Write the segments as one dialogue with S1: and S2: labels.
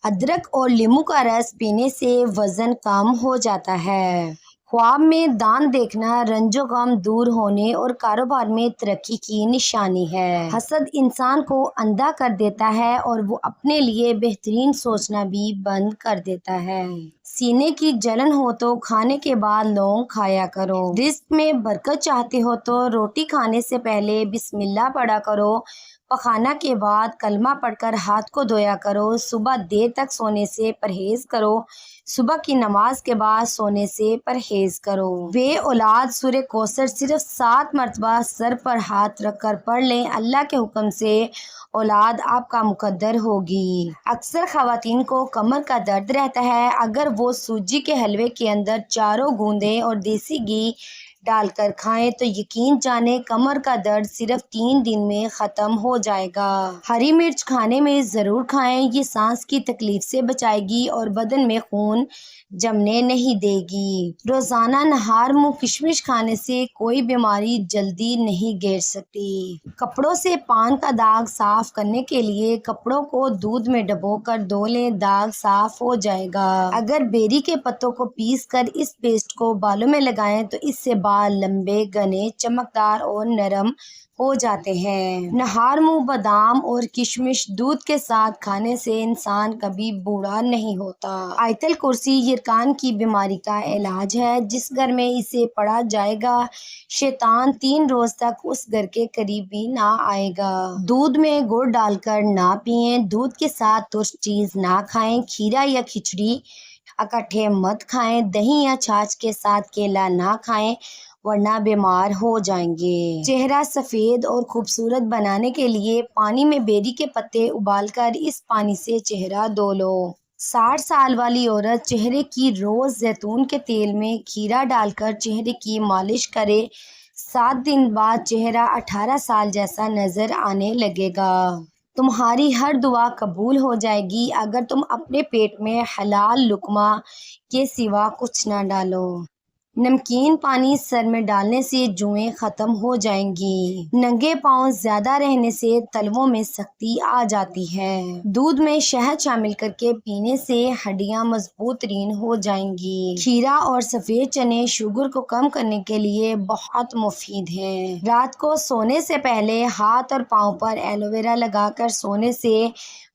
S1: ادرک اور لیمو کا رس پینے سے وزن کم ہو جاتا ہے۔ خواب میں دان دیکھنا رنج و غم دور ہونے اور کاروبار میں ترقی کی نشانی ہے۔ حسد انسان کو اندھا کر دیتا ہے اور وہ اپنے لیے بہترین سوچنا بھی بند کر دیتا ہے۔ سینے کی جلن ہو تو کھانے کے بعد لونگ کھایا کرو۔ رزق میں برکت چاہتے ہو تو روٹی کھانے سے پہلے بسم اللہ پڑھا کرو۔ پخانہ کے بعد کلمہ پڑھ کر ہاتھ کو دھویا کرو۔ صبح دیر تک سونے سے پرہیز کرو۔ صبح کی نماز کے بعد سونے سے پرہیز کرو۔ بے اولاد سورہ کوثر صرف 7 مرتبہ سر پر ہاتھ رکھ کر پڑھ لیں، اللہ کے حکم سے اولاد آپ کا مقدر ہوگی۔ اکثر خواتین کو کمر کا درد رہتا ہے، اگر وہ سوجی کے حلوے کے اندر چاروں گوندیں اور دیسی گھی ڈال کر کھائیں تو یقین جانیں کمر کا درد صرف 3 دن میں ختم ہو جائے گا۔ ہری مرچ کھانے میں ضرور کھائیں، یہ سانس کی تکلیف سے بچائے گی اور بدن میں خون جمنے نہیں دے گی۔ روزانہ نہار منہ کشمش کھانے سے کوئی بیماری جلدی نہیں گھیر سکتی۔ کپڑوں سے پان کا داغ صاف کرنے کے لیے کپڑوں کو دودھ میں ڈبو کر دھو لیں، داغ صاف ہو جائے گا۔ اگر بیری کے پتوں کو پیس کر اس پیسٹ کو بالوں میں لگائیں تو اس سے بال لمبے، گھنے، چمکدار اور نرم ہو جاتے ہیں۔ نہار منہ بادام اور کشمش دودھ کے ساتھ کھانے سے انسان کبھی بوڑھا نہیں ہوتا۔ آیت الکرسی یرقان کی بیماری کا علاج ہے، جس گھر میں اسے پڑھا جائے گا شیطان 3 روز تک اس گھر کے قریب بھی نہ آئے گا۔ دودھ میں گڑ ڈال کر نہ پئیں، دودھ کے ساتھ ترش چیز نہ کھائیں، کھیرا یا کھچڑی اکٹھے مت کھائیں، دہی یا چھاچھ کے ساتھ کیلا نہ کھائیں ورنہ بیمار ہو جائیں گے۔ چہرہ سفید اور خوبصورت بنانے کے لیے پانی میں بیری کے پتے ابال کر اس پانی سے چہرہ دھو لو۔ 60 سال والی عورت چہرے کی روز زیتون کے تیل میں کھیرا ڈال کر چہرے کی مالش کرے، 7 دن بعد چہرہ 18 سال جیسا نظر آنے لگے گا۔ تمہاری ہر دعا قبول ہو جائے گی اگر تم اپنے پیٹ میں حلال لقمہ کے سوا کچھ نہ ڈالو۔ نمکین پانی سر میں ڈالنے سے جوئیں ختم ہو جائیں گی۔ ننگے پاؤں زیادہ رہنے سے تلووں میں سختی آ جاتی ہے۔ دودھ میں شہد شامل کر کے پینے سے ہڈیاں مضبوط ترین ہو جائیں گی۔ کھیرا اور سفید چنے شوگر کو کم کرنے کے لیے بہت مفید ہیں۔ رات کو سونے سے پہلے ہاتھ اور پاؤں پر ایلو ویرا لگا کر سونے سے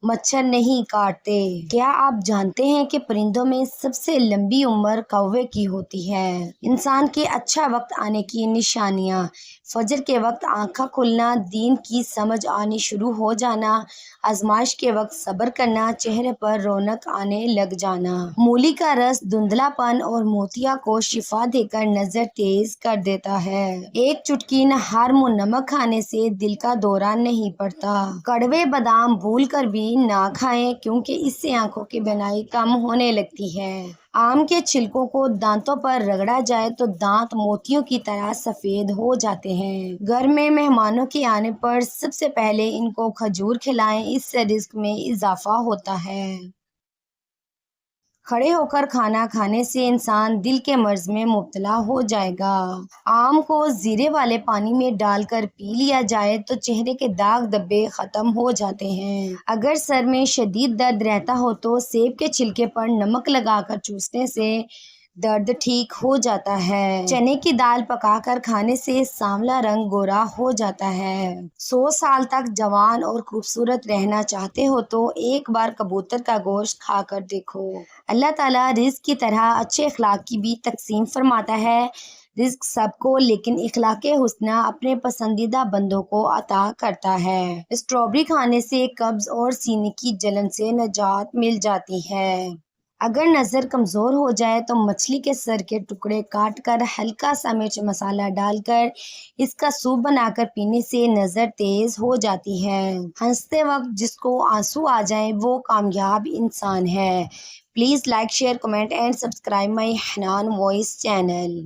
S1: مچھر نہیں کاٹتے۔ کیا آپ جانتے ہیں کہ پرندوں میں سب سے لمبی عمر کوے کی ہوتی ہے؟ انسان کے اچھا وقت آنے کی نشانیاں: فجر کے وقت آنکھیں کھلنا، دین کی سمجھ آنی شروع ہو جانا، آزمائش کے وقت صبر کرنا، چہرے پر رونق آنے لگ جانا۔ مولی کا رس دھندلا پن اور موتیا کو شفا دے کر نظر تیز کر دیتا ہے۔ ایک چٹکی نہار منہ نمک کھانے سے دل کا دورہ نہیں پڑتا۔ کڑوے بادام بھول کر بھی نہ کھائیں کیونکہ اس سے آنکھوں کی بینائی کم ہونے لگتی ہے۔ آم کے چھلکوں کو دانتوں پر رگڑا جائے تو دانت موتیوں کی طرح سفید ہو جاتے ہیں۔ گھر میں مہمانوں کے آنے پر سب سے پہلے ان کو کھجور کھلائیں، اس سے رزق میں اضافہ ہوتا ہے۔ کھڑے ہو کر کھانا کھانے سے انسان دل کے مرض میں مبتلا ہو جائے گا۔ آم کو زیرے والے پانی میں ڈال کر پی لیا جائے تو چہرے کے داغ دھبے ختم ہو جاتے ہیں۔ اگر سر میں شدید درد رہتا ہو تو سیب کے چھلکے پر نمک لگا کر چوسنے سے درد ٹھیک ہو جاتا ہے۔ چنے کی دال پکا کر کھانے سے سانولا رنگ گورا ہو جاتا ہے۔ 100 سال تک جوان اور خوبصورت رہنا چاہتے ہو تو ایک بار کبوتر کا گوشت کھا کر دیکھو۔ اللہ تعالیٰ رزق کی طرح اچھے اخلاق کی بھی تقسیم فرماتا ہے۔ رزق سب کو لیکن اخلاق حسنہ اپنے پسندیدہ بندوں کو عطا کرتا ہے۔ اسٹرابیری کھانے سے قبض اور سینے کی جلن سے نجات مل جاتی ہے۔ اگر نظر کمزور ہو جائے تو مچھلی کے سر کے ٹکڑے کاٹ کر ہلکا سا مرچ مسالہ ڈال کر اس کا سوپ بنا کر پینے سے نظر تیز ہو جاتی ہے۔ ہنستے وقت جس کو آنسو آ جائیں وہ کامیاب انسان ہے۔ Please like, share, comment and subscribe my Hanan voice channel.